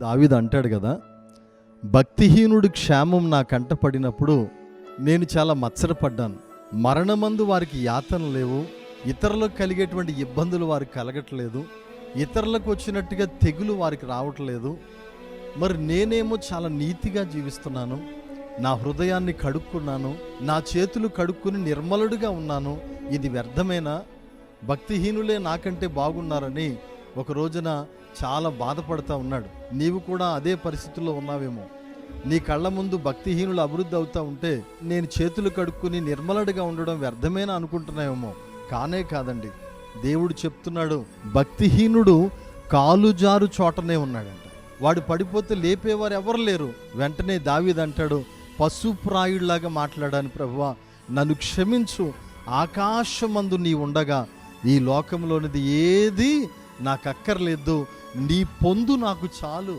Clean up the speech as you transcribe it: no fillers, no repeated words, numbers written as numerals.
దావీదు అంటాడు కదా, భక్తిహీనుడి క్షేమం నా కంట పడినప్పుడు నేను చాలా మత్సరపడ్డాను. మరణమందు వారికి యాతన లేవు, ఇతరులకు కలిగేటువంటి ఇబ్బందులు వారికి కలగట్లేదు, ఇతరులకు వచ్చినట్టుగా తెగులు వారికి రావట్లేదు. మరి నేనేమో చాలా నీతిగా జీవిస్తున్నాను, నా హృదయాన్ని కడుక్కున్నాను, నా చేతులు కడుక్కుని నిర్మలుడిగా ఉన్నాను. ఇది వ్యర్థమేనా? భక్తిహీనులే నాకంటే బాగున్నారని ఒక రోజున చాలా బాధపడతా ఉన్నాడు. నీవు కూడా అదే పరిస్థితుల్లో ఉన్నావేమో. నీ కళ్ళ ముందు భక్తిహీనులు అభివృద్ధి అవుతూ ఉంటే నేను చేతులు కడుక్కుని నిర్మలుడిగా ఉండడం వ్యర్థమేనా అనుకుంటున్నావేమో. కానే కాదండి. దేవుడు చెప్తున్నాడు, భక్తిహీనుడు కాలుజారు చోటనే ఉన్నాడంట. వాడు పడిపోతే లేపేవారు ఎవరు లేరు. వెంటనే దావీదు అంటాడు, పశుప్రాయుడిలాగా మాట్లాడాను ప్రభువా, నన్ను క్షమించు. ఆకాశమందు నీ ఉండగా ఈ లోకంలోనిది ఏది నాకు అక్కర్లేదు, నీ పొందు నాకు చాలు.